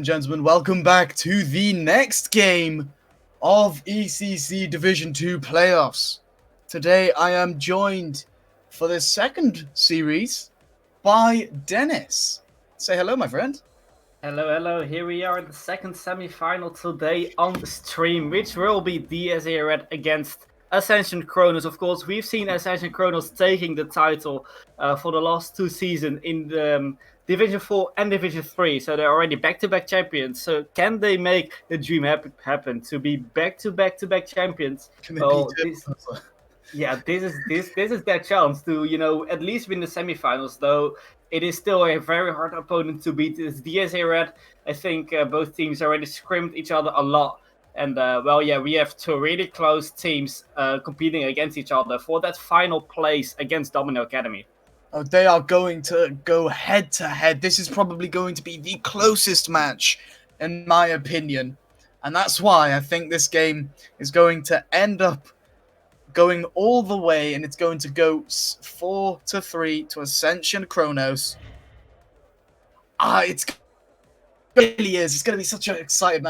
gentlemen, welcome back to the next game of ECC Division 2 playoffs. Today I am joined for the second series by Dennis. Say hello, my friend. Hello. Here we are in the second semi-final today on the stream, which will be DSEA Red against Ascension Chronos. Of course, we've seen Ascension Chronos taking the title for the last two seasons in the Division 4 and Division 3, so they're already back-to-back champions. So can they make the dream happen to be back-to-back champions? Well, this is their chance to at least win the semifinals. Though it is still a very hard opponent to beat. This DSA Red. I think both teams already scrimmed each other a lot, and we have two really close teams competing against each other for that final place against Domino Academy. Oh, they are going to go head to head. This is probably going to be the closest match, in my opinion, and that's why I think this game is going to end up going all the way, and it's going to go 4-3 to Ascension Chronos. It really is. It's going to be such an exciting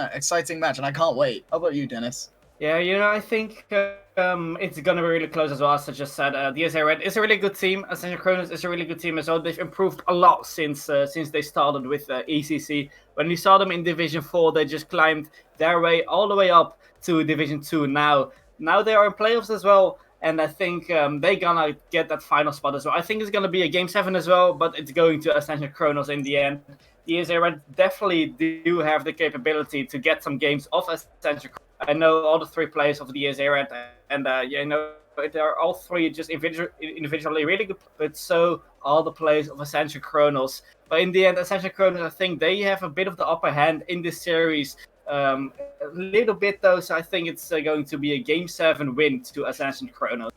match, and I can't wait. How about you, Dennis? Yeah, I think it's gonna be really close as well. As I just said, DSA Red is a really good team. Ascension Chronos is a really good team as well. They've improved a lot since they started with ECC. When we saw them in Division 4, they just climbed their way all the way up to Division 2 now. Now they are in playoffs as well, and I think they're gonna get that final spot as well. I think it's gonna be a Game 7 as well, but it's going to Ascension Chronos in the end. DSA Red definitely do have the capability to get some games off Ascension Chronos. I know all the three players of the DSA Red, and they're all three just individually really good, but so all the players of Ascension Chronos. But in the end, Ascension Chronos, I think they have a bit of the upper hand in this series. A little bit though, so I think it's going to be a Game 7 win to Ascension Chronos.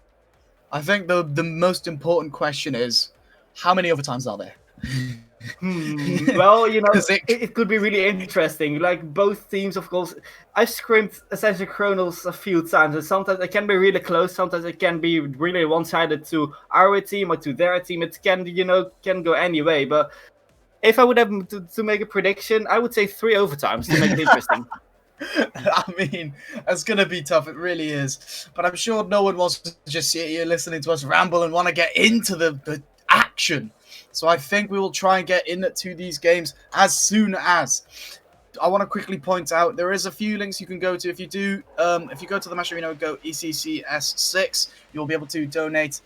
I think the most important question is, how many overtimes are there? Well, it could be really interesting. Like both teams, of course. I've scrimmed Ascension Chronos a few times, and sometimes it can be really close. Sometimes it can be really one-sided to our team or to their team. It can go any way. But if I would have to make a prediction, I would say 3 overtimes to make it interesting. I mean, that's going to be tough. It really is. But I'm sure no one wants to just sit here listening to us ramble and want to get into the action. So I think we will try and get into these games as soon as. I want to quickly point out there is a few links you can go to. If you go to the Match Arena and go ECCS6, you'll be able to donate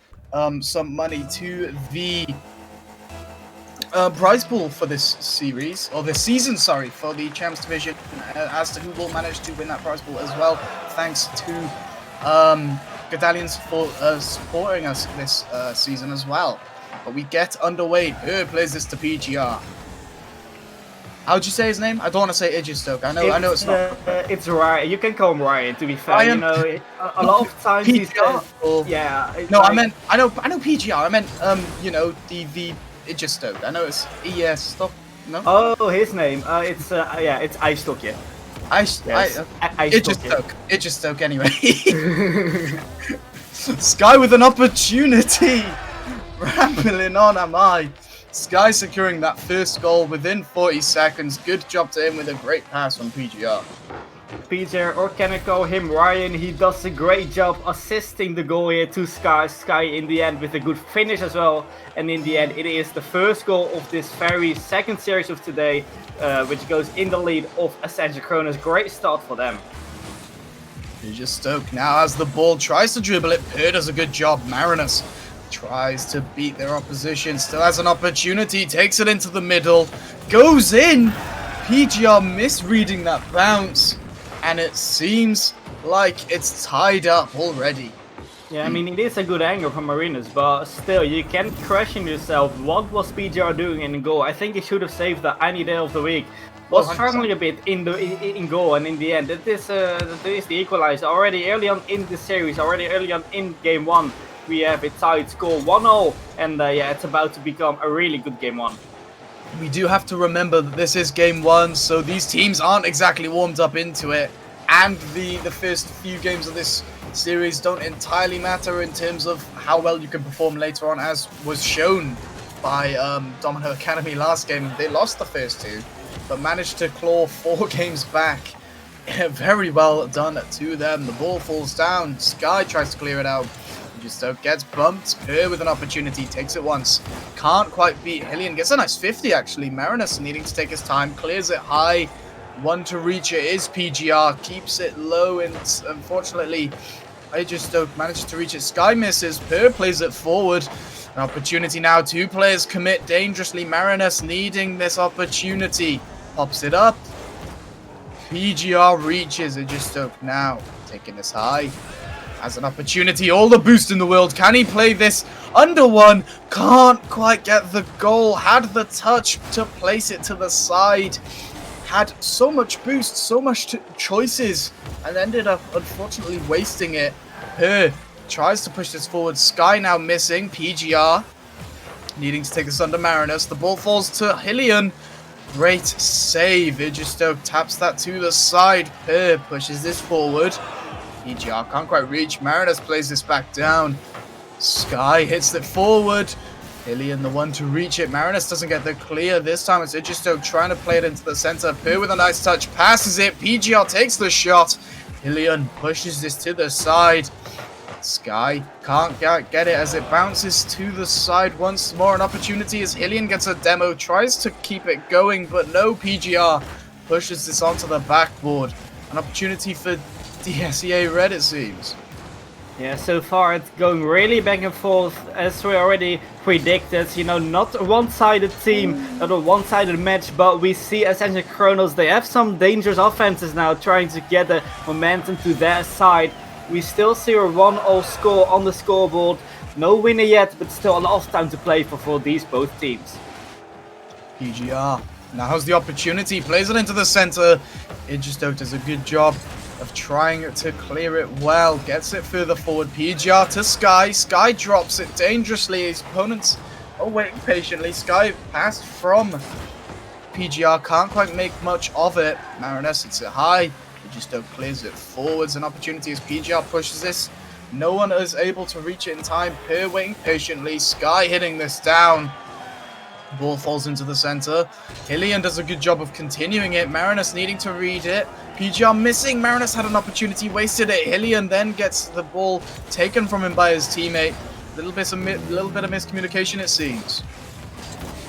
some money to the prize pool for this series, or this season, sorry, for the Champs Division, as to who will manage to win that prize pool as well. Thanks to Godalions for supporting us this season as well. But we get underway. Who plays this to PGR? How'd you say his name? I don't want to say Idgestoke. I know it's not. It's Ryan. You can call him Ryan. To be fair, Ryan? A lot of times he says, yeah. No, like... I know PGR. I meant the Idgestoke. I know it's ES stuff. No. Oh, his name. It's Icestock. Yeah. Idgestoke. Anyway. Sky with an opportunity. Rambling on am I. Sky securing that first goal within 40 seconds. Good job to him with a great pass from PGR. PGR, or can I call him Ryan? He does a great job assisting the goal here to Sky. Sky in the end with a good finish as well. And in the end, it is the first goal of this very second series of today, which goes in the lead of Ascension Chronos. Great start for them. Idgestoke now as the ball tries to dribble it. Per does a good job. Marinus tries to beat their opposition, still has an opportunity, takes it into the middle, goes in. PGR misreading that bounce, and it seems like it's tied up already. Yeah, I mean, it is a good angle from Marinus, but still, you can question yourself. What was PGR doing in goal? I think he should have saved that any day of the week. Was struggling a bit in goal, and in the end, it is the equalizer. Already early on in the series, already early on in Game 1, we have a tied score 1-0, and it's about to become a really good Game 1. We do have to remember that this is Game 1, so these teams aren't exactly warmed up into it, and the first few games of this series don't entirely matter in terms of how well you can perform later on, as was shown by Domino Academy last game. They lost the first two, but managed to claw 4 games back. Very well done to them. The ball falls down. Sky tries to clear it out. Just gets bumped. Per with an opportunity. Takes it once. Can't quite beat Hillian. Gets a nice 50 actually. Marinus needing to take his time. Clears it high. One to reach it is PGR. Keeps it low, and unfortunately Aegistoke manages to reach it. Sky misses. Per plays it forward. An opportunity now. 2 players commit dangerously. Marinus needing this opportunity. Pops it up. PGR reaches Aegistoke now. Taking this high. Has an opportunity. All the boost in the world. Can he play this under one? Can't quite get the goal. Had the touch to place it to the side. Had so much boost, so much choices, and ended up unfortunately wasting it. Per tries to push this forward. Sky now missing. PGR needing to take this under Marinus. The ball falls to Hillian. Great save. Aegistoke taps that to the side. Per pushes this forward. PGR can't quite reach. Marinus plays this back down. Sky hits it forward. Hillian the one to reach it. Marinus doesn't get the clear. This time it's Aegistoke trying to play it into the center. Per with a nice touch. Passes it. PGR takes the shot. Hillian pushes this to the side. Sky can't get it as it bounces to the side once more. An opportunity as Hillian gets a demo. Tries to keep it going, but no. PGR pushes this onto the backboard. An opportunity for DSEA Red, it seems. Yeah, so far it's going really back and forth, as we already predicted. You know, not a one-sided team, not a one-sided match, but we see Ascension Chronos. They have some dangerous offenses now, trying to get the momentum to their side. We still see a 1-0 score on the scoreboard. No winner yet, but still a lot of time to play for these both teams. PGR now has the opportunity, plays it into the center. Aegistoke does a good job of trying to clear it well. Gets it further forward. PGR to Sky. Sky drops it dangerously. His opponents are waiting patiently. Sky passed from PGR. Can't quite make much of it. Marinus hits it high. Aegistoke clears it forwards. An opportunity as PGR pushes this. No one is able to reach it in time. Per waiting patiently. Sky hitting this down. Ball falls into the center. Hillian does a good job of continuing it. Marinus needing to read it. PGR missing. Marinus had an opportunity, wasted it. Hillian then gets the ball taken from him by his teammate. Little bit of miscommunication, it seems.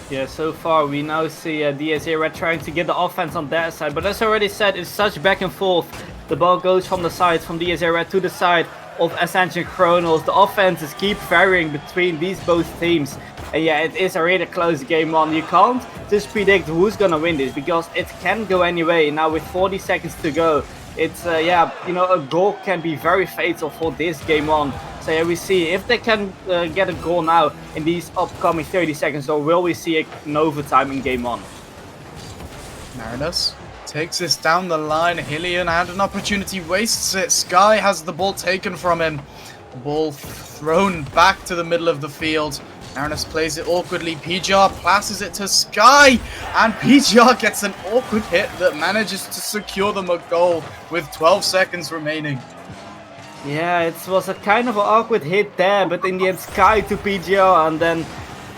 Yeah, so far we now see DSEA Red trying to get the offense on their side, but as I already said, it's such back and forth. The ball goes from the side, from DSEA Red to the side of Ascension Chronos. The offenses keep varying between these both teams. And yeah, it is a really close game on. You can't just predict who's gonna win this, because it can go any way. Now with 40 seconds to go, it's yeah, you know, a goal can be very fatal for this game on. So yeah, we see if they can get a goal now in these upcoming 30 seconds, or will we see an overtime in game on? Marinus takes this down the line. Hillian had an opportunity, wastes it. Sky has the ball taken from him. The ball thrown back to the middle of the field. Marinus plays it awkwardly. PGR passes it to Sky, and PGR gets an awkward hit that manages to secure them a goal with 12 seconds remaining. Yeah, it was a kind of an awkward hit there, but in the end Sky to PGR, and then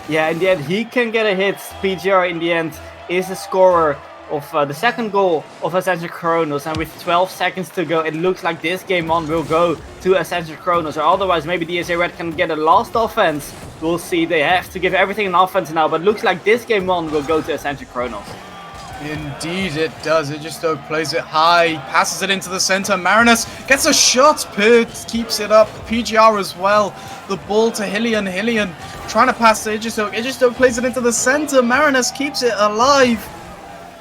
yeah, in the end he can get a hit. PGR in the end is the scorer of the second goal of Ascension Chronos, and with 12 seconds to go, it looks like this game on will go to Ascension Chronos, or otherwise maybe DSEA Red can get a last offense. We'll see. They have to give everything in offense now, but looks like this game on will go to Ascension Chronos. Indeed it does. Aegistoke plays it high, passes it into the center. Marinus gets a shot. Per keeps it up. PGR as well. The ball to Hillian. Hillian trying to pass to Aegistoke. Aegistoke plays it into the center. Marinus keeps it alive.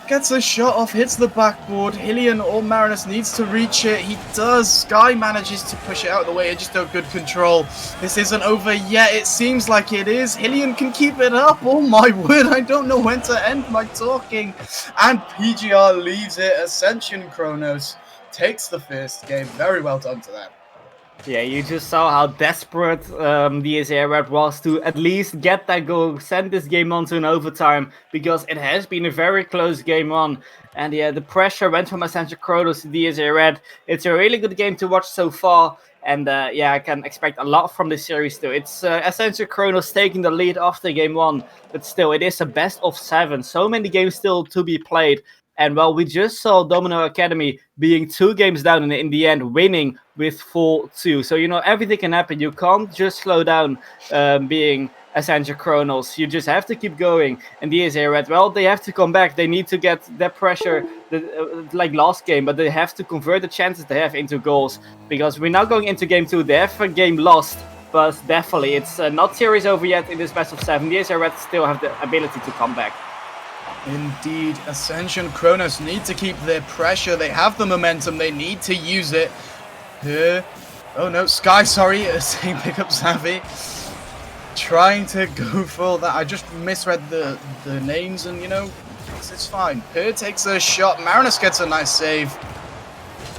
Gets a shot off, hits the backboard. Hillian or Marinus needs to reach it. He does. Sky manages to push it out of the way. Aegistoke good control. This isn't over yet. It seems like it is. Hillian can keep it up. Oh my word. I don't know when to end my talking. And PGR leaves it. Ascension Chronos takes the first game. Very well done to them. Yeah, you just saw how desperate DSEA Red was to at least get that goal, send this game on to an overtime, because it has been a very close game on. And yeah, the pressure went from Ascension Chronos to DSEA Red. It's a really good game to watch so far. And yeah, I can expect a lot from this series too. It's Ascension Chronos taking the lead after game 1, but still, it is a best of 7. So many games still to be played. And well, we just saw Domino Academy being 2 games down and in the end winning with 4-2. So, you know, everything can happen. You can't just slow down being Ascension Chronos. You just have to keep going. And DSEA Red, well, they have to come back. They need to get that pressure like last game, but they have to convert the chances they have into goals. Because we're now going into game 2. They have a game lost. But definitely, it's not series over yet in this best of 7. DSEA Red still have the ability to come back. Indeed, Ascension Chronos need to keep their pressure. They have the momentum. They need to use it. Oh no, Sky, sorry, saying pick up Savvy. Trying to go for that. I just misread the names and, you know, it's fine. Per takes a shot. Marinus gets a nice save.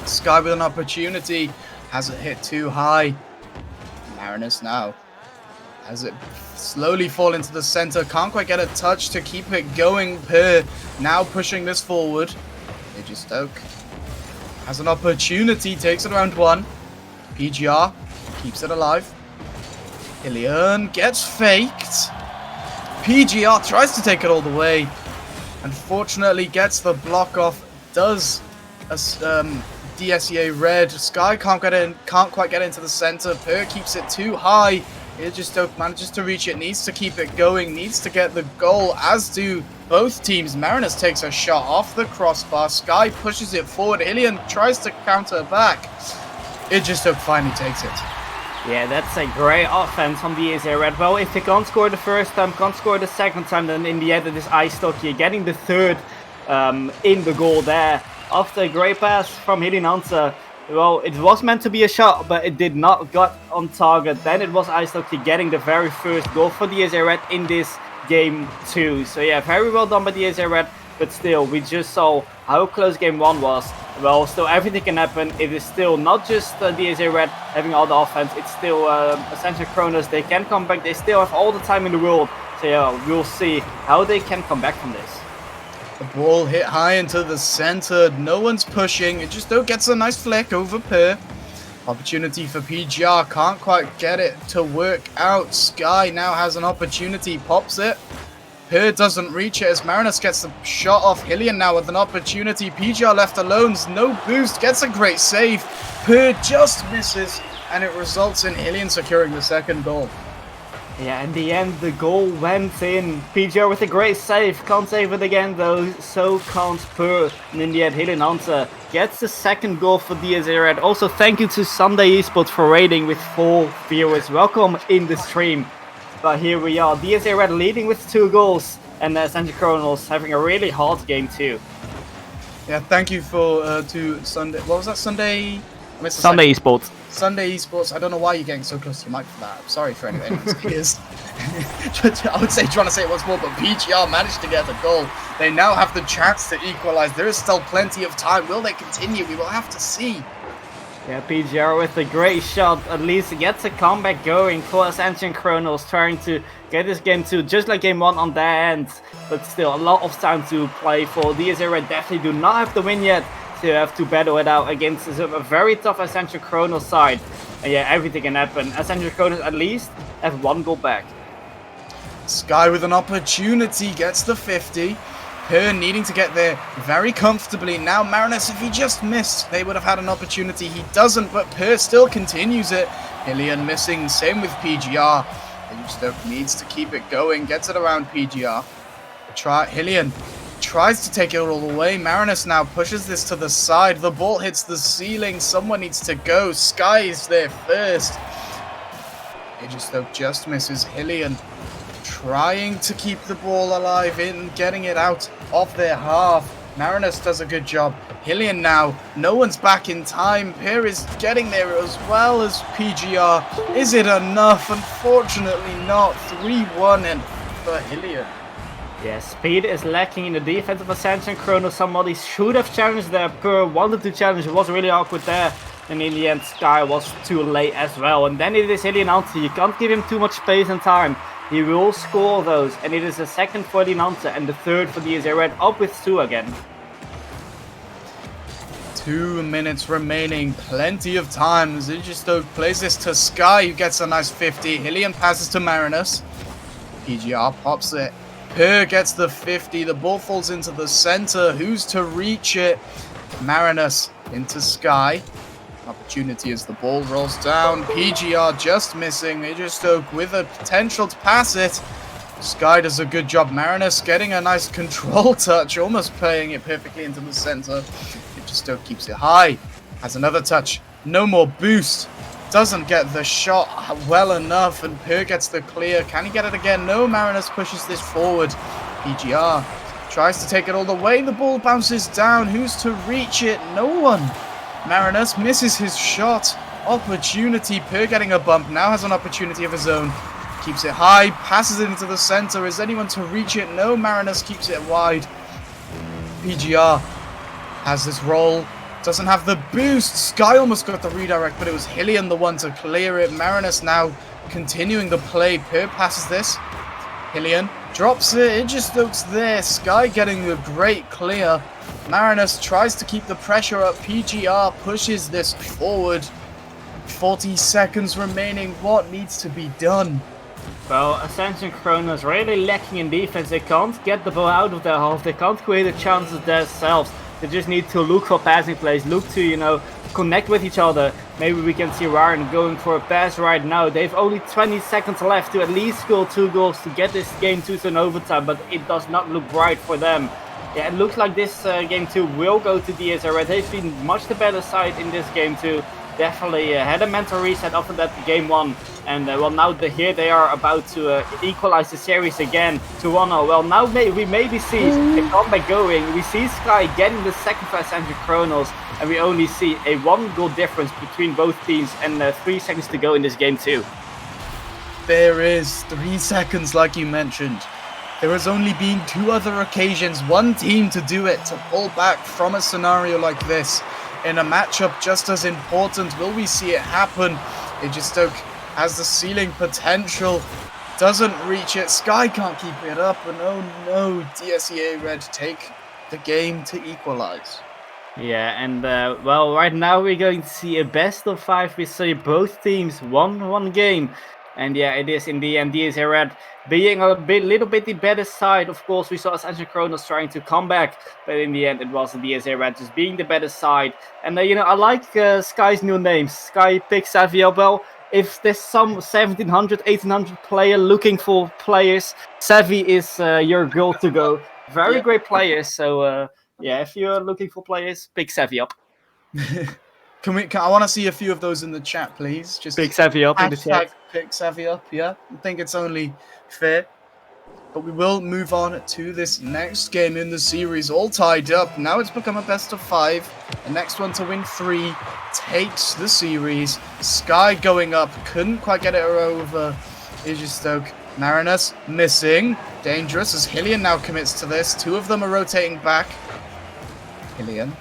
Sky with an opportunity. Has it hit too high? Marinus now has it slowly fall into the center. Can't quite get a touch to keep it going. Per now pushing this forward. Stoke has an opportunity. Takes it around 1. PGR keeps it alive. Ilian gets faked. PGR tries to take it all the way. Unfortunately gets the block off. Does DSEA Red. Sky can't quite get into the center. Per keeps it too high. Stoke manages to reach it, needs to keep it going, needs to get the goal, as do both teams. Marinus takes a shot off the crossbar. Sky pushes it forward. Ilian tries to counter back. Stoke finally takes it. Yeah, that's a great offense from DSEA Red. Well, if they can't score the first time, can't score the second time, then in the end it is Istoki getting the third in the goal there. After a great pass from Hilinansa. Well, it was meant to be a shot, but it did not get on target. Then it was Istoki getting the very first goal for DSEA Red in this game 2. So yeah, very well done by DSEA Red. But still, we just saw how close game 1 was. Well, still everything can happen. It is still not just DSEA Red having all the offense. It's still Ascension Chronos. They can come back. They still have all the time in the world. So yeah, we'll see how they can come back from this. The ball hit high into the center. No one's pushing. Stoke gets a nice flick over Per. Opportunity for PGR. Can't quite get it to work out. Sky now has an opportunity. Pops it. Per doesn't reach it as Marinus gets the shot off. Hillian now with an opportunity. PGR left alone. No boost. Gets a great save. Per just misses. And it results in Hillian securing the second goal. Yeah, in the end, the goal went in. PGR with a great save. Can't save it again, though. So can't Per. And in the end, Hilinansa gets the second goal for DSEA Red. Also, thank you to Sunday Esports for rating with 4 viewers. Welcome in the stream. But here we are. DSEA Red leading with 2 goals. And Ascension Chronos having a really hard game, too. Yeah, thank you for to Sunday. What was that? Sunday Sunday Esports. Sunday Esports. I don't know why you're getting so close to your mic for that. I'm sorry for anyone's ears. I would say trying to say it once more, but PGR managed to get the goal. They now have the chance to equalize. There is still plenty of time. Will they continue? We will have to see. Yeah, PGR with a great shot. At least gets a comeback going for Ascension Chronos, trying to get this game 2 just like game 1 on their end. But still, a lot of time to play for. DSEA Red definitely do not have the win yet. They have to battle it out against a very tough Ascension Chronos side. And yeah, everything can happen. Ascension Chronos at least have 1 goal back. Sky with an opportunity gets the 50. Per needing to get there very comfortably. Now Marinus, if he just missed, they would have had an opportunity. He doesn't, but Per still continues it. Hillian missing, same with PGR. Stoke needs to keep it going, gets it around PGR. Hillian tries to take it all the way. Marinus now pushes this to the side. The ball hits the ceiling. Someone needs to go. Sky is there first. Stoke just misses. Hillian trying to keep the ball alive in getting it out of their half. Marinus does a good job. Hillian now. No one's back in time. Per is getting there as well as PGR. Is it enough? Unfortunately not. 3-1 and for Hillian. Yeah, speed is lacking in the defense of Ascension Chronos. Somebody should have challenged there. Per wanted to challenge. It was really awkward there. And in the end, Sky was too late as well. And then it is Elianante. You can't give him too much space and time. He will score those. And it is a second for Elianante and the third for DSEA Red, up with 2 again. 2 minutes remaining, plenty of time. Zigistoke plays this to Sky, who gets a nice 50. Hillian passes to Marinus. PGR pops it. Per gets the 50. The ball falls into the center. Who's to reach it? Marinus into Sky. Opportunity as the ball rolls down. PGR just missing. Zigistoke with a potential to pass it. Sky does a good job. Marinus getting a nice control touch, almost playing it perfectly into the center. Zigistoke keeps it high. Has another touch. No more boost. Doesn't get the shot well enough, and Per gets the clear. Can he get it again? No, Marinus pushes this forward. PGR tries to take it all the way. The ball bounces down. Who's to reach it? No one. Marinus misses his shot. Opportunity. Per getting a bump. Now has an opportunity of his own. Keeps it high. Passes it into the center. Is anyone to reach it? No, Marinus keeps it wide. PGR has this roll. Doesn't have the boost. Sky almost got the redirect, but it was Hillian the one to clear it. Marinus now continuing the play. Per passes this. Hillian drops it. It just looks there. Sky getting a great clear. Marinus tries to keep the pressure up. PGR pushes this forward. 40 seconds remaining. What needs to be done? Well, Ascension Chronos really lacking in defense. They can't get the ball out of their half. They can't create the chances themselves. They just need to look for passing plays, look to, connect with each other. Maybe we can see Ryan going for a pass right now. They've only 20 seconds left to at least score 2 goals to get this game to an overtime, but it does not look bright for them. Yeah, it looks like this game 2 will go to DSEA Red. They've been much the better side in this game 2. Definitely had a mental reset after that game 1. And well, now here they are about to equalize the series again to 1-0. Well, now we maybe see a comeback going. We see Sky getting the second for Ascension Chronos, and we only see a 1-goal difference between both teams and 3 seconds to go in this game 2. There is 3 seconds, like you mentioned. There has only been 2 other occasions, one team to do it, to pull back from a scenario like this. In a matchup just as important, will we see it happen? Zigistoke has the ceiling potential, doesn't reach it. Sky can't keep it up, and oh no, DSEA Red take the game to equalize. Yeah, and well, right now we're going to see a best of 5. We see both teams won one game. And yeah, it is in the end DSEA Red being little bit the better side. Of course, we saw Ascension Chronos trying to come back, but in the end, it was the DSEA Red just being the better side. And I like Sky's new name. Sky picks Savvy up. Well, if there's some 1700, 1800 player looking for players, Savvy is your girl to go. Very great players. So yeah, if you're looking for players, pick Savvy up. I want to see a few of those in the chat, please. Just pick Savvy up in the chat. Pick Savvy up, yeah. I think it's only fair. But we will move on to this next game in the series, all tied up. Now it's become a best of 5. The next one to win 3 takes the series. Sky going up, couldn't quite get it over. Zigistoke. Marinus missing. Dangerous as Hillian now commits to this. 2 of them are rotating back. Hillian.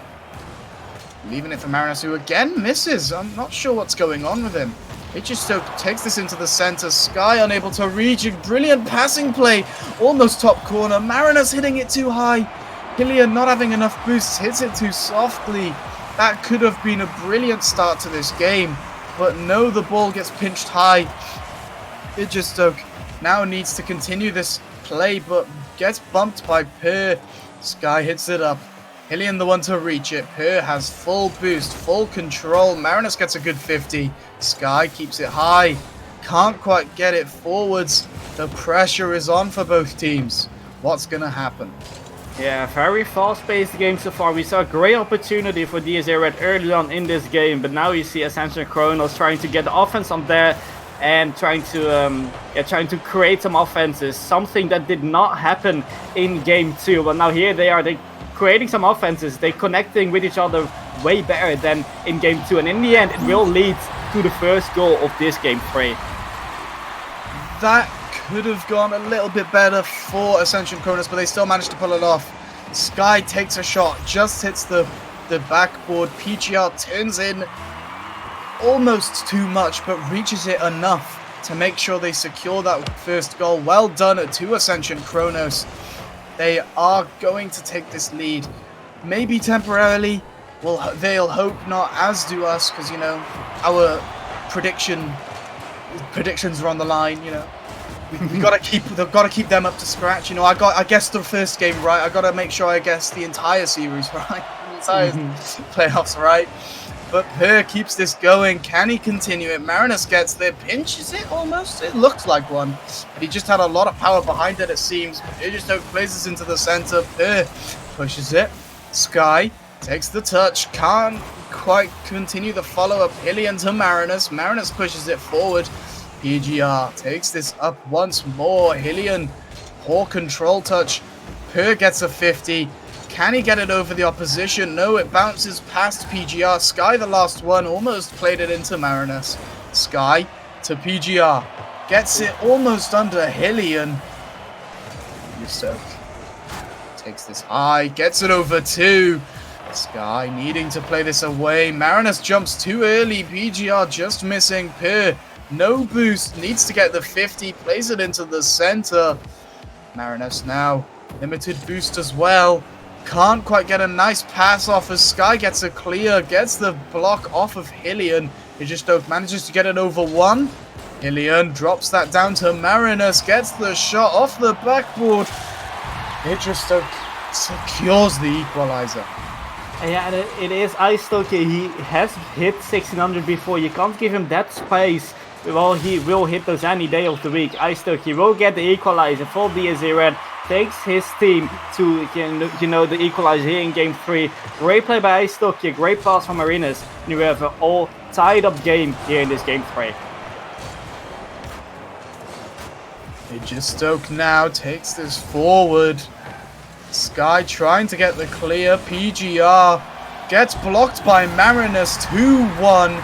Leaving it for Marinus, who again misses. I'm not sure what's going on with him. Zigistoke takes this into the center. Sky unable to reach it. Brilliant passing play. Almost top corner. Marinus hitting it too high. Hillian not having enough boosts. Hits it too softly. That could have been a brilliant start to this game. But no, the ball gets pinched high. Zigistoke now needs to continue this play, but gets bumped by Per. Sky hits it up. Hillian the one to reach it. Per has full boost, full control. Marinus gets a good 50. Sky keeps it high. Can't quite get it forwards. The pressure is on for both teams. What's going to happen? Yeah, very fast-paced game so far. We saw a great opportunity for DSEA Red early on in this game, but now you see Ascension Chronos trying to get the offense on there and trying to create some offenses. Something that did not happen in game 2. But now here they are. They creating some offenses, they connecting with each other way better than in game 2, and in the end it will lead to the first goal of this game 3. That could have gone a little bit better for Ascension Chronos, but they still managed to pull it off. Sky takes a shot, just hits the backboard. PGR turns in, almost too much, but reaches it enough to make sure they secure that first goal. Well done to Ascension Chronos. They are going to take this lead. Maybe temporarily. Well, they'll hope not, as do us, because, you know, our predictions are on the line, you know. They've got to keep them up to scratch. You know, I guessed the first game right. I got to make sure I guess the entire series right, the entire playoffs right. But Per keeps this going. Can he continue it? Marinus gets there, pinches it almost. It looks like one, but he just had a lot of power behind it. It seems. Aegisthok places into the center. Per pushes it. Sky takes the touch. Can't quite continue the follow up. Hillian to Marinus. Marinus pushes it forward. PGR takes this up once more. Hillian, poor control touch. Per gets a 50. Can he get it over the opposition? No, it bounces past PGR. Sky, the last one, almost played it into Marinus. Sky to PGR. Gets it almost under Hillian. Aegisthok takes this high. Gets it over 2. Sky needing to play this away. Marinus jumps too early. PGR just missing. Per. No boost, needs to get the 50, plays it into the center. Marinus now, limited boost as well. Can't quite get a nice pass off as Sky gets a clear, gets the block off of Hillian. Aegisthok manages to get it over 1. Hillian drops that down to Marinus, gets the shot off the backboard. Aegisthok secures the equalizer. Yeah, it is Aegisthok. He has hit 1600 before. You can't give him that space. Well, he will hit those any day of the week. Aegisthok, he will get the equalizer for DSEA Red. Takes his team to, you know, the equalizer here in Game 3. Great play by Aegisthok, great pass from Marinus. And we have an all tied up game here in this Game 3. Aegisthok now takes this forward. Sky trying to get the clear. PGR gets blocked by Marinus. 2-1.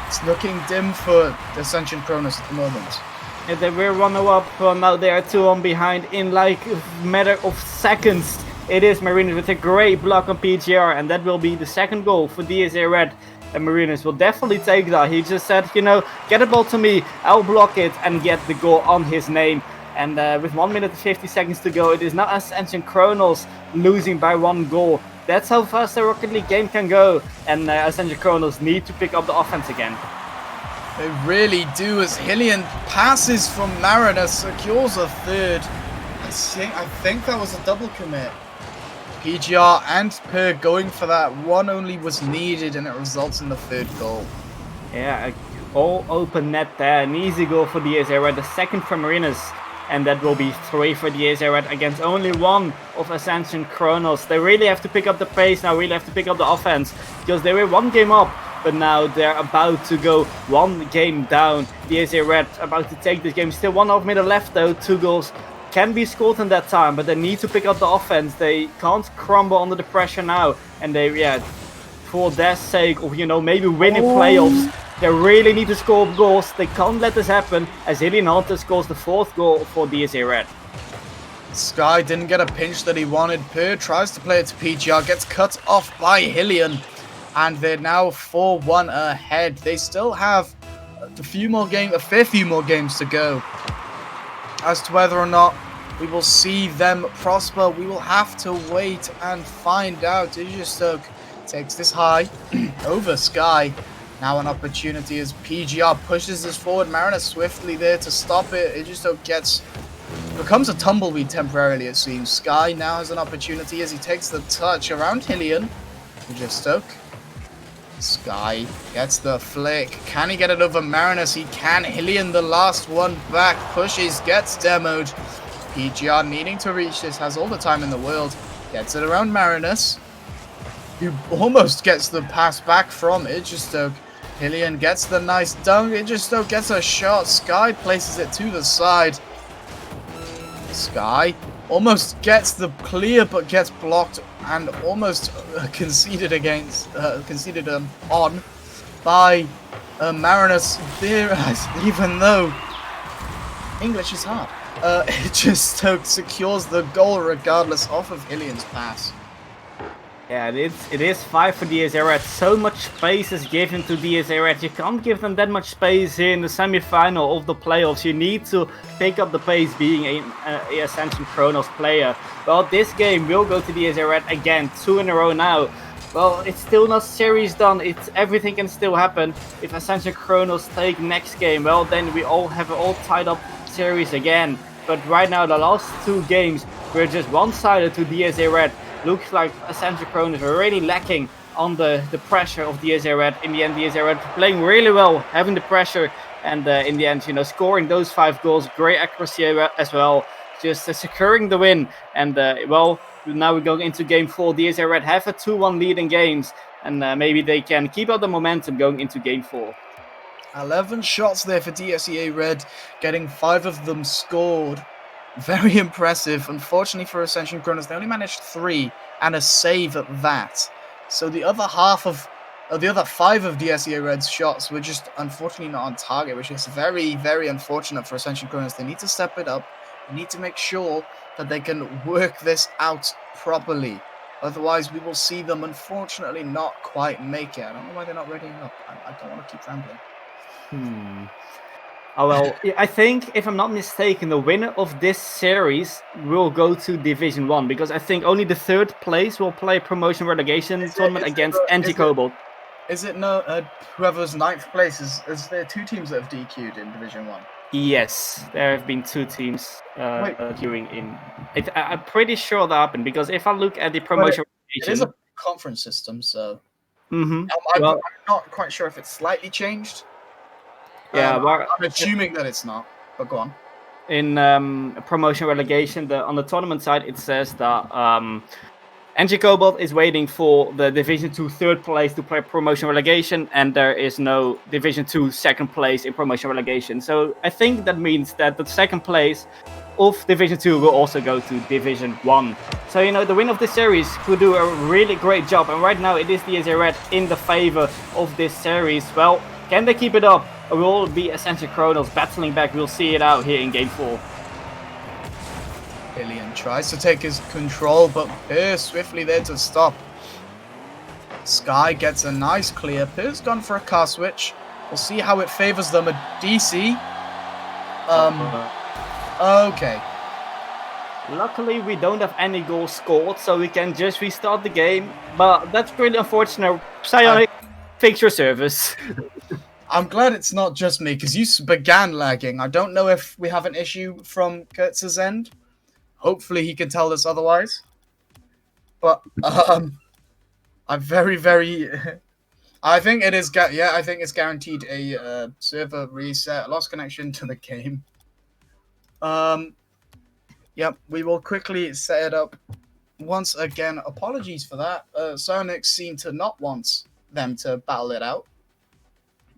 It's looking dim for Ascension Chronos at the moment. And they will run up. Now they are 2-1 behind in like a matter of seconds. It is Marinus with a great block on PGR, and that will be the second goal for DSEA Red. And Marinus will definitely take that. He just said, you know, get the ball to me, I'll block it and get the goal on his name. And with 1 minute and 50 seconds to go, it is now Ascension Chronos losing by 1 goal. That's how fast the Rocket League game can go. And Ascension Chronos need to pick up the offense again. They really do, as Hillian passes from Marinus, secures a third. I think that was a double commit. PGR and Per going for that. One only was needed and it results in the third goal. Yeah, all open net there. An easy goal for DSEA Red. The second for Marinus. And that will be 3 for DSEA Red against only 1 of Ascension Chronos. They really have to pick up the pace now, really have to pick up the offense. Because they were 1 game up, but now they're about to go 1 game down. DSEA Red about to take this game. Still 1.5 minutes left though. 2 goals can be scored in that time, but they need to pick up the offense. They can't crumble under the pressure now. And they, yeah, for their sake of, you know, maybe winning playoffs, they really need to score goals. They can't let this happen as Hillian Hunter scores the 4th goal for DSEA Red. Sky didn't get a pinch that he wanted. Per tries to play it to PGR, gets cut off by Hillian. And they're now 4-1 ahead. They still have a fair few more games to go. As to whether or not we will see them prosper, we will have to wait and find out. Aegisthok takes this high over Sky. Now an opportunity as PGR pushes this forward. Marinus swiftly there to stop it. Aegisthok becomes a tumbleweed temporarily, it seems. Sky now has an opportunity as he takes the touch around Hillian. Aegisthok. Sky gets the flick. Can he get it over Marinus? He can. Hillian, the last one back, pushes, gets demoed. PGR needing to reach this, has all the time in the world. Gets it around Marinus, who almost gets the pass back from Aegisthok. Hillian gets the nice dunk. Aegisthok gets a shot. Sky places it to the side. Sky almost gets the clear, but gets blocked and almost conceded on by Marinus. Even though English is hard, Aegisthok secures the goal regardless off of Hillian's pass. Yeah, it is 5 for DSEA Red. So much space is given to DSEA Red. You can't give them that much space here in the semi-final of the playoffs. You need to pick up the pace being a Ascension Chronos player. Well, this game will go to DSEA Red again, 2 in a row now. Well, it's still not series done. Everything can still happen. If Ascension Chronos take next game, well, then we all have all tied up series again. But right now, the last 2 games were just one-sided to DSEA Red. Looks like Ascension Chronos are really lacking on the pressure of DSEA Red. In the end, DSEA Red playing really well, having the pressure, and in the end, scoring those 5 goals. Great accuracy as well, just securing the win. And well, now we're going into game 4. DSEA Red have a 2-1 lead in games, and maybe they can keep up the momentum going into game 4. 11 shots there for DSEA Red, getting 5 of them scored. Very impressive. Unfortunately for Ascension Chronos, they only managed 3 and a save at that. So the other 5 of DSEA Red's shots were just unfortunately not on target, which is very, very unfortunate for Ascension Chronos. They need to step it up. They need to make sure that they can work this out properly. Otherwise, we will see them unfortunately not quite make it. I don't know why they're not readying up. I don't want to keep rambling. Oh, well, I think, if I'm not mistaken, the winner of this series will go to Division 1, because I think only the 3rd place will play promotion relegation tournament against Anti-Cobalt. Is it no whoever's 9th place? Is there 2 teams that have DQ'd in Division 1? Yes, there have been 2 teams queuing in. I'm pretty sure that happened, because if I look at the promotion relegation... It is a conference system, so... Mm-hmm. I'm not quite sure if it's slightly changed. Yeah, I'm assuming that it's not, but go on. In promotion relegation, on the tournament side, it says that NG Cobalt is waiting for the Division 2 3rd place to play promotion relegation, and there is no Division 2 2nd place in promotion relegation. So I think that means that the 2nd place of Division 2 will also go to Division 1. So, the winner of this series could do a really great job, and right now it is DSEA Red in the favor of this series. Well, can they keep it up? Or will it be Ascension Chronos battling back? We'll see it out here in game 4. Billion tries to take his control, but Pierce swiftly there to stop. Sky gets a nice clear. Pierce gone for a car switch. We'll see how it favors them at DC. Okay. Luckily, we don't have any goals scored, so we can just restart the game. But that's really unfortunate. Psionic, fix your service. I'm glad it's not just me, because you began lagging. I don't know if we have an issue from Kurtz's end. Hopefully he can tell us otherwise. But, I'm very, very... I think it is... I think it's guaranteed a server reset. Lost connection to the game. Yep, we will quickly set it up. Once again, apologies for that. Sonic seemed to not want them to battle it out.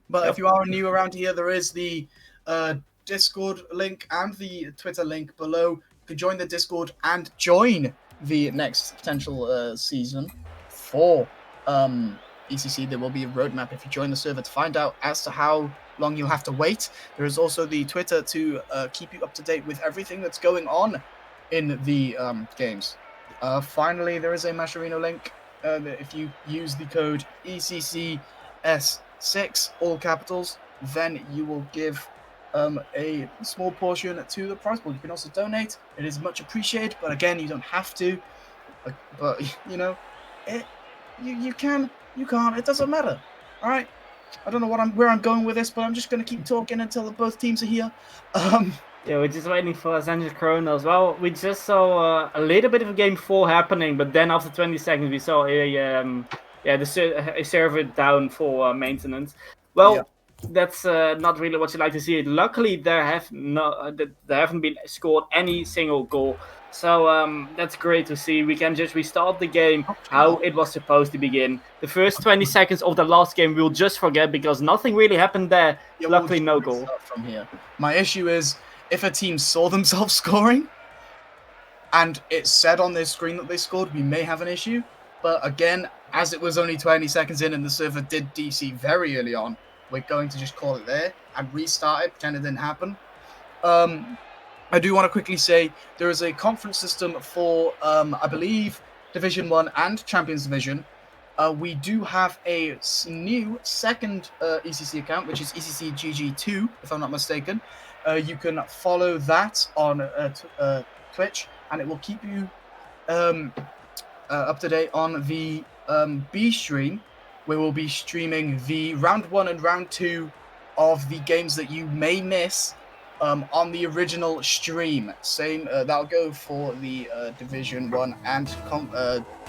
But if you are new around here, there is the Discord link and the Twitter link below. You can join the Discord and join the next potential season for ECC. There will be a roadmap if you join the server to find out as to how long you'll have to wait. There is also the Twitter to keep you up to date with everything that's going on in the games. Finally, there is a Mascherino link. If you use the code ECCS6, all capitals, then you will give a small portion to the prize pool. You can also donate. It is much appreciated, but again, you don't have to. But you can, you can't. It doesn't matter. All right. I don't know where I'm going with this, but I'm just going to keep talking until both teams are here. Yeah, we're just waiting for Ascension Chronos. Well, we just saw a little bit of game 4 happening, but then after 20 seconds we saw a server down for maintenance. Well, that's not really what you like to see. Luckily, there haven't been scored any single goal. So that's great to see. We can just restart the game how it was supposed to begin. The first 20 seconds of the last game we'll just forget because nothing really happened there. Yeah, luckily, no goal. From here. My issue is if a team saw themselves scoring and it said on their screen that they scored, we may have an issue. But again, as it was only 20 seconds in and the server did DC very early on, we're going to just call it there and restart it, pretend it didn't happen. I do want to quickly say there is a conference system for, I believe, Division 1 and Champions Division. We do have a new second ECC account, which is ECC GG2, if I'm not mistaken. You can follow that on Twitch, and it will keep you up to date on the B stream. We will be streaming the round 1 and round 2 of the games that you may miss on the original stream. Same, that'll go for the Division 1 and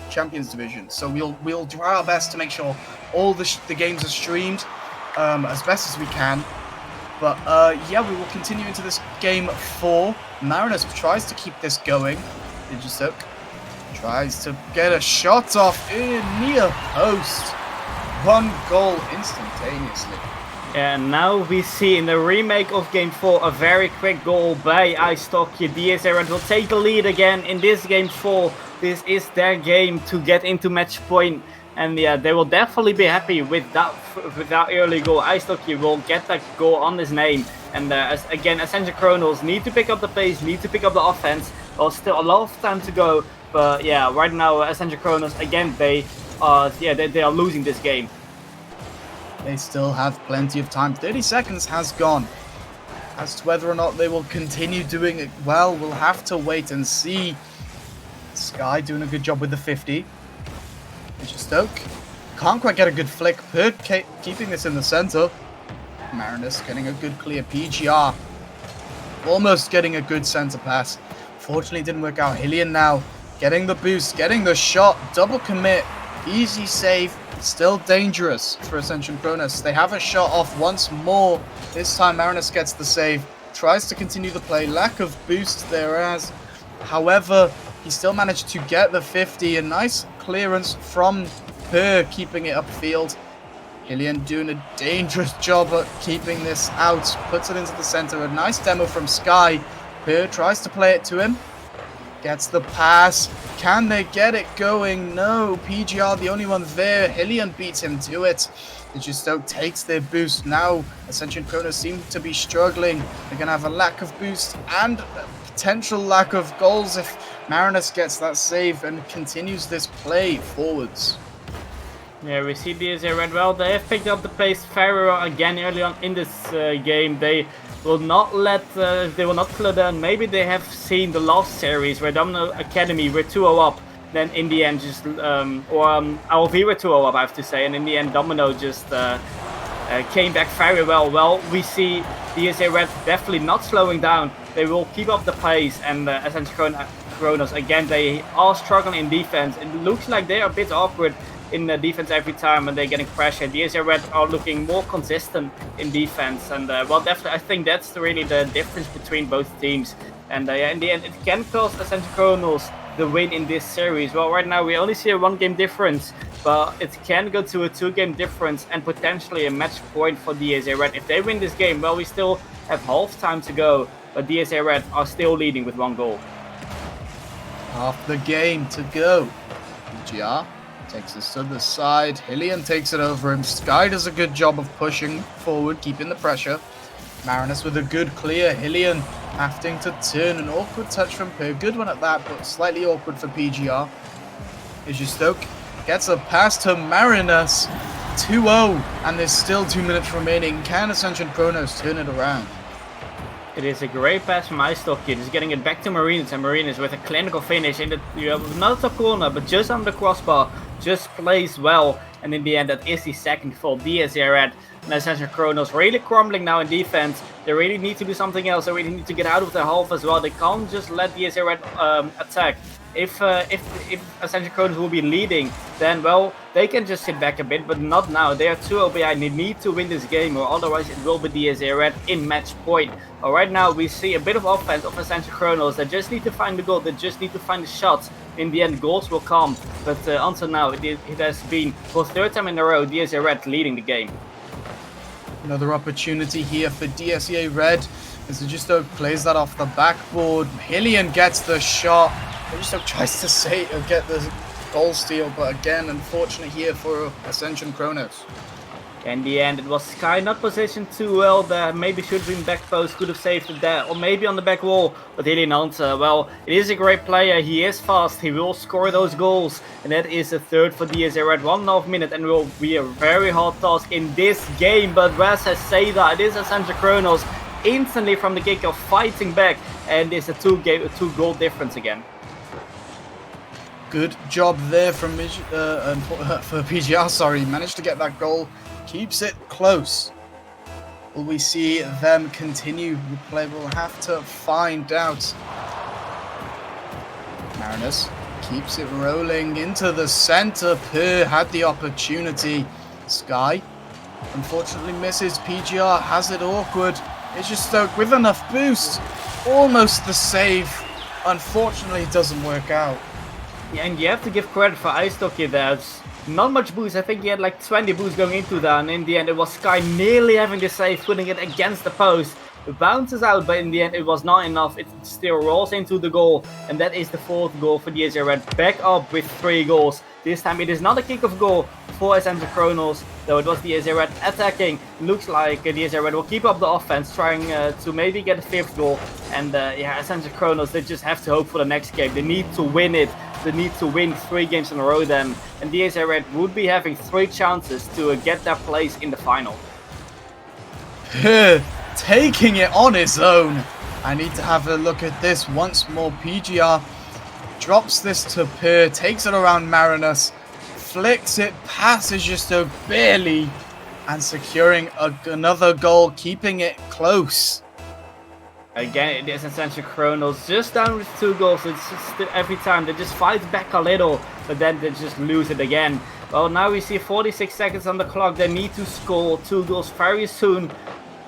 Champions Division. So we'll try our best to make sure all the games are streamed as best as we can. But yeah, we will continue into this game 4. Marinus tries to keep this going. Digistoke tries to get a shot off in near post. 1 goal instantaneously. And now we see in the remake of Game 4 a very quick goal by Ice-Tokyo. DSEA Red will take the lead again in this Game 4. This is their game to get into match point. And yeah, they will definitely be happy with that early goal. Ice-Tokyo will get that goal on his name. And again, Ascension Chronos need to pick up the pace, need to pick up the offense. There's still a lot of time to go. But yeah, right now Ascension Chronos, again, they are losing this game. They still have plenty of time. 30 seconds has gone. As to whether or not they will continue doing it well, we'll have to wait and see. Sky doing a good job with the 50. Stoke can't quite get a good flick. Perk keeping this in the center. Marinus getting a good clear. PGR almost getting a good center pass. Fortunately, didn't work out. Hillian now getting the boost, getting the shot. Double commit. Easy save. Still dangerous for Ascension Chronos. They have a shot off once more. This time Marinus gets the save. Tries to continue the play. Lack of boost there as. However, he still managed to get the 50. A nice clearance from Per, keeping it upfield. Hillian doing a dangerous job at keeping this out. Puts it into the center. A nice demo from Sky. Per tries to play it to him. Gets the pass. Can they get it going? No. PGR the only one there. Hillian beats him to it. Stoke takes their boost. Now Ascension Chronos seem to be struggling. They're going to have a lack of boost and a potential lack of goals if Marinus gets that save and continues this play forwards. Yeah, we see DSEA Red. Well, they have picked up the pace very well again early on in this game. They will not slow down. Maybe they have seen the last series where Domino Academy were 2-0 up. Then in the end, RLV were 2-0 up, I have to say. And in the end, Domino just came back very well. Well, we see DSEA Red definitely not slowing down. They will keep up the pace. And Ascension Chronos, again, they are struggling in defense. It looks like they are a bit awkward in the defense every time when they're getting pressure. DSEA Red are looking more consistent in defense, and well, definitely I think that's really the difference between both teams. And yeah, in the end, it can cost Ascension Chronos the win in this series. Well, right now we only see a 1-game difference, but it can go to a 2-game difference and potentially a match point for DSEA Red. If they win this game, well, we still have half time to go, but DSEA Red are still leading with 1 goal. Half the game to go. GR takes us to the side. Hillian takes it over him. Sky does a good job of pushing forward, keeping the pressure. Marinus with a good clear. Hillian having to turn. An awkward touch from Per. Good one at that, but slightly awkward for PGR. Stoke gets a pass to Marinus. 2-0, and there's still 2 minutes remaining. Can Ascension Chronos turn it around? It is a great pass from Ice-Tokyo, just getting it back to Marinus, and Marinus with a clinical finish in the not top corner, but just on the crossbar, just plays well, and in the end that is the second for DSEA Red. And Ascension Chronos really crumbling now in defense. They really need to do something else. They really need to get out of their half as well. They can't just let DSEA Red attack. If Ascension Chronos will be leading, then well, they can just sit back a bit, but not now. They are 2-0 behind. They need to win this game, or otherwise it will be DSEA Red in match point. Right now we see a bit of offense of Ascension Chronos. They just need to find the goal. They just need to find the shots. In the end, goals will come. But until now, it has been for 3rd time in a row DSEA Red leading the game. Another opportunity here for DSEA Red as Digistoke plays that off the backboard. Hillian gets the shot. Digistoke tries to get the goal steal, but again, unfortunate here for Ascension Chronos. In the end, it was Sky not positioned too well there. Maybe should have been back post, could have saved it there. Or maybe on the back wall, but he didn't answer. Well, it is a great player. He is fast. He will score those goals. And that is a third for DSEA Red. 1.5 minutes and will be a very hard task in this game. But Wes has said that it is Ascension Chronos instantly from the kickoff fighting back. And it's a two goal difference again. Good job there from for PGR, sorry. Managed to get that goal. Keeps it close. Will we see them continue the play? We'll have to find out. Marinus keeps it rolling into the center. Per had the opportunity. Sky unfortunately misses. PGR has it awkward. It's just Stoke with enough boost. Almost the save. Unfortunately, it doesn't work out. Yeah, and you have to give credit for Ice Hockey there. Not much boost. I think he had like 20 boosts going into that, and in the end it was Sky nearly having the save, putting it against the post. It bounces out, but in the end it was not enough. It still rolls into the goal, and that is the fourth goal for DSEA Red. Back up with 3 goals. This time it is not a kickoff goal for Ascension Chronos, though it was DSEA Red attacking. Looks like DSEA Red will keep up the offense, trying to maybe get a 5th goal. And yeah, Ascension Chronos, they just have to hope for the next game. They need to win it. They need to win 3 games in a row then. And DSEA Red would be having 3 chances to get their place in the final. Taking it on his own. I need to have a look at this once more. PGR drops this to Per, takes it around Marinus, flicks it, passes just so barely, and securing another goal, keeping it close. Again, it is Ascension Chronos just down with 2 goals. It's just every time they just fight back a little, but then they just lose it again. Well, now we see 46 seconds on the clock. They need to score 2 goals very soon.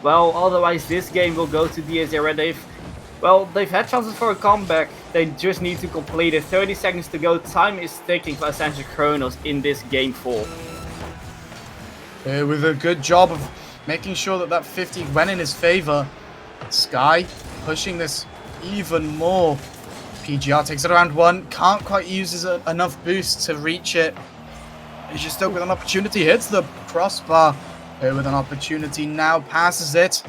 Well, otherwise this game will go to DSEA Red. They've had chances for a comeback. They just need to complete it. 30 seconds to go. Time is ticking for Ascension Chronos in this game 4. With a good job of making sure that 50 went in his favor. Sky pushing this even more. PGR takes it around 1. Can't quite use enough boost to reach it. He's just stuck with an opportunity. Hits the crossbar. With an opportunity now, passes it.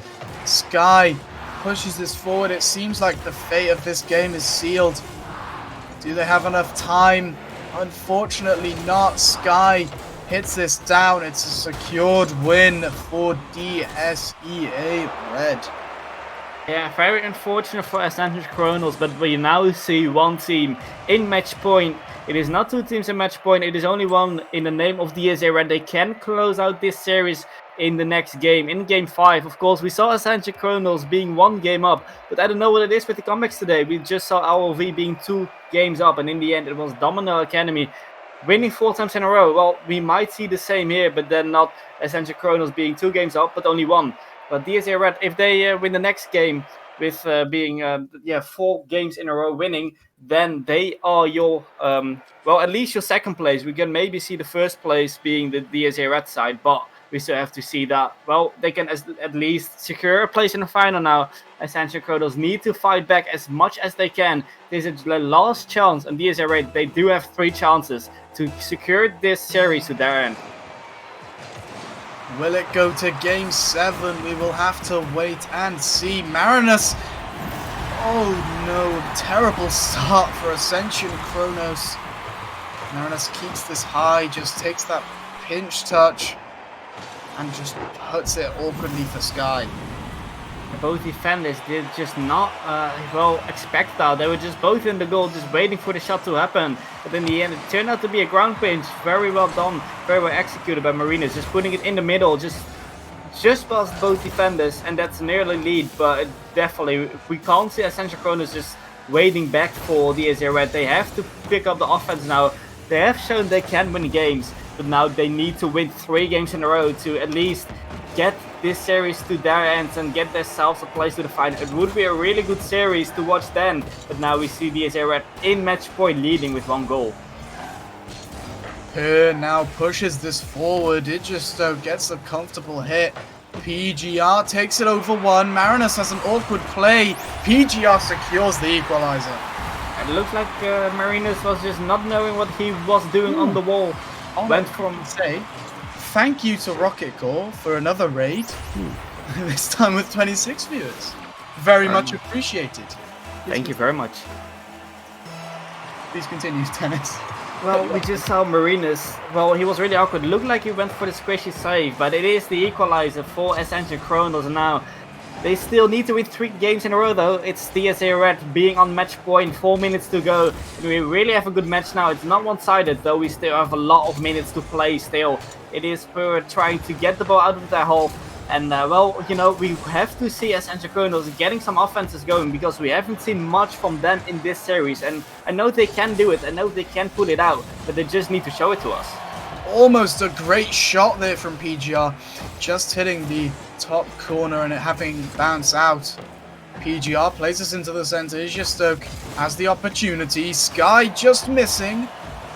Sky pushes this forward. It seems like the fate of this game is sealed. Do they have enough time? Unfortunately not. Sky hits this down. It's a secured win for DSEA Red. Yeah, very unfortunate for Ascension Chronos, but we now see one team in match point. It is not 2 teams in match point, it is only one in the name of DSEA Red. They can close out this series in the next game, in game 5. Of course, we saw Ascension Chronos being 1 game up, but I don't know what it is with the comebacks today. We just saw RLV being 2 games up, and in the end it was Domino Academy winning 4 times in a row. Well, we might see the same here, but then not Ascension Chronos being 2 games up, but only 1. But DSEA Red, if they win the next game with being 4 games in a row winning, then they are your at least your 2nd place. We can maybe see the 1st place being the DSEA Red side, but we still have to see that. Well, they can at least secure a place in the final now. Ascension Chronos need to fight back as much as they can. This is the last chance, and DSEA Red, they do have 3 chances to secure this series to their end. Will it go to game 7? We will have to wait and see. Marinus. Oh no, terrible start for Ascension Chronos. Marinus keeps this high, just takes that pinch touch and just puts it awkwardly for Sky. Both defenders did just not expect that. They were just both in the goal, just waiting for the shot to happen. But in the end, it turned out to be a ground pinch. Very well done, very well executed by Marinus. Just putting it in the middle, just past both defenders, and that's an early lead. But definitely, we can't see Ascension Chronos just waiting back for the DSEA Red. They have to pick up the offense now. They have shown they can win games, but now they need to win 3 games in a row to at least get this series to their ends and get themselves a place to the final. It would be a really good series to watch then, but now we see DSEA Red in match point leading with 1 goal. Per now pushes this forward. It just gets a comfortable hit. PGR takes it over 1. Marinus has an awkward play. PGR secures the equalizer. It looks like Marinus was just not knowing what he was doing on the wall. Went from, say, thank you to Rocket Core for another raid. This time with 26 viewers. Very much appreciated. Thank you very much. Please continue, Dennis. Well, we just saw Marinus. Well, he was really awkward. Looked like he went for the squishy save, but it is the equalizer for Ascension Chronos now. They still need to win 3 games in a row though. It's DSEA Red being on match point, 4 minutes to go. We really have a good match now. It's not one-sided though, we still have a lot of minutes to play still. It is per trying to get the ball out of their hole. And well, you know, we have to see Ascension Chronos getting some offenses going because we haven't seen much from them in this series. And I know they can do it, I know they can pull it out, but they just need to show it to us. Almost a great shot there from PGR, just hitting the top corner and it having bounced out. PGR places into the center. Stoke has the opportunity. Sky just missing.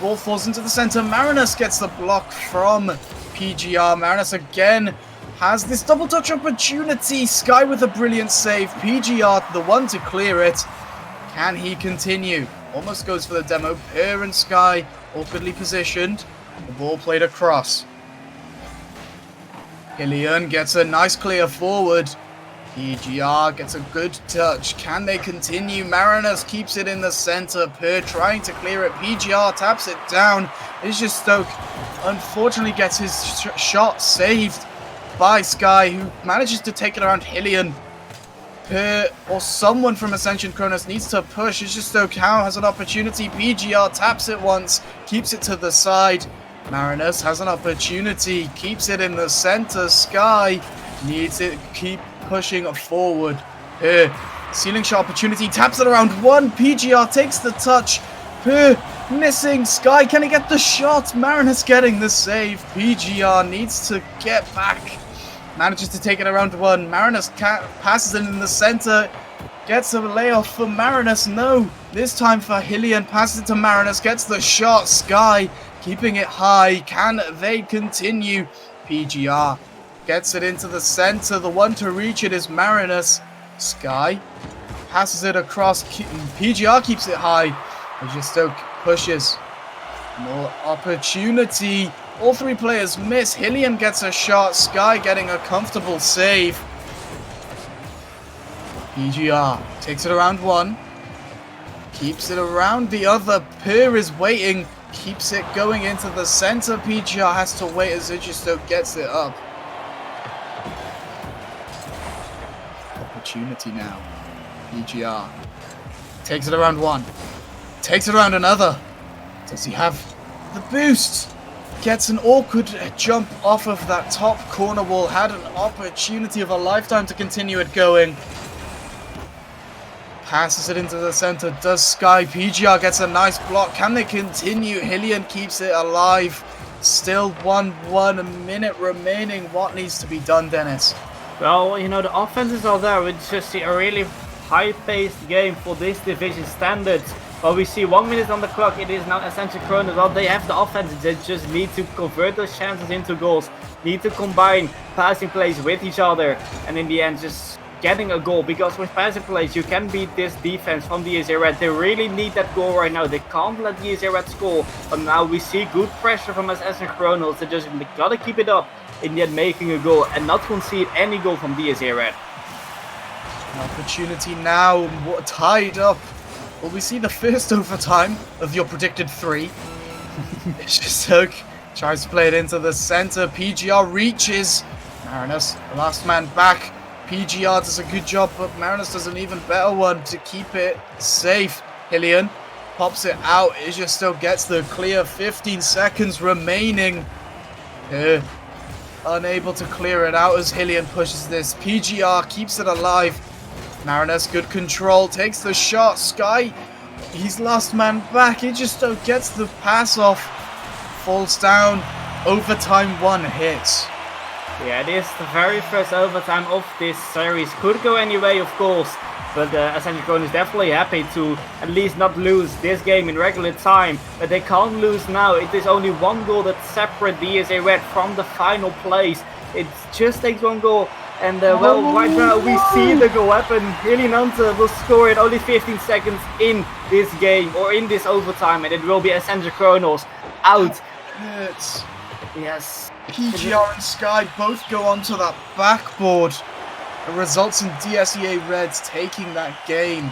Ball falls into the center. Marinus gets the block from PGR. Marinus again has this double touch opportunity. Sky with a brilliant save. PGR the one to clear it. Can he continue? Almost goes for the demo. Per and Sky awkwardly positioned. The ball played across. Hillian gets a nice clear forward. PGR gets a good touch. Can they continue? Marinus keeps it in the center. Per trying to clear it. PGR taps it down. Stoke unfortunately gets his shot saved by Sky, who manages to take it around Hillian. Per or someone from Ascension Chronos needs to push. Stoke has an opportunity. PGR taps it once, keeps it to the side. Marinus has an opportunity, keeps it in the center. Sky needs it, keep pushing forward. Ceiling shot opportunity, taps it around one. PGR takes the touch. Missing. Sky, can he get the shot? Marinus getting the save. PGR needs to get back. Manages to take it around one. Marinus passes it in the center. Gets a layoff for Marinus. No, this time for Hillian. Passes it to Marinus. Gets the shot. Sky keeping it high. Can they continue? PGR gets it into the center. The one to reach it is Marinus. Sky passes it across. PGR keeps it high. Stoke pushes. More opportunity. All 3 players miss. Hillian gets a shot. Sky getting a comfortable save. PGR takes it around one. Keeps it around the other. Per is waiting. Keeps it going into the center. PGR has to wait as Stoke gets it up. Opportunity now. PGR takes it around one. Takes it around another. Does he have the boost? Gets an awkward jump off of that top corner wall. Had an opportunity of a lifetime to continue it going. Passes it into the center. Does Sky? PGR gets a nice block. Can they continue? Hillian keeps it alive. Still 1-1. A minute remaining. What needs to be done, Dennis? Well, you know, the offenses are there. We just see a really high-paced game for this division standards. Well, we see 1 minute on the clock. It is now Ascension Chronos. Well, they have the offense. They just need to convert those chances into goals. Need to combine passing plays with each other. And in the end, just getting a goal. Because with passing plays, you can beat this defense from DSEA Red. They really need that goal right now. They can't let DSEA Red score. But now we see good pressure from Ascension Chronos. They just gotta keep it up. In the end, making a goal and not concede any goal from DSEA Red. An opportunity now. Tied up. Will we see the first overtime of your predicted 3? Stoke tries to play it into the center. PGR reaches. Marinus, the last man back. PGR does a good job, but Marinus does an even better one to keep it safe. Hillian pops it out. Stoke gets the clear. 15 seconds remaining. Unable to clear it out as Hillian pushes this. PGR keeps it alive. Marinus, good control, takes the shot. Sky, he's last man back. Stoke gets the pass off. Falls down. Overtime 1 hits. Yeah, it is the very first overtime of this series. Could go any way, of course. But Ascension Chronos is definitely happy to at least not lose this game in regular time. But they can't lose now. It is only 1 goal that separates DSEA Red from the final place. It just takes 1 goal. And well, right now we see the goal happen. Hillian will score it only 15 seconds in this game or in this overtime. And it will be Ascension Chronos out. Hurts. Yes. PGR and Sky both go onto that backboard. It results in DSEA Reds taking that game.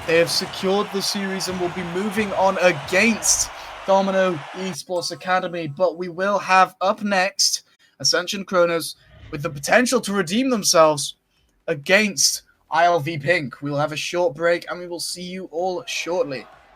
They have secured the series and will be moving on against Domino Esports Academy. But we will have up next Ascension Chronos with the potential to redeem themselves against ILV Pink. We will have a short break and we will see you all shortly.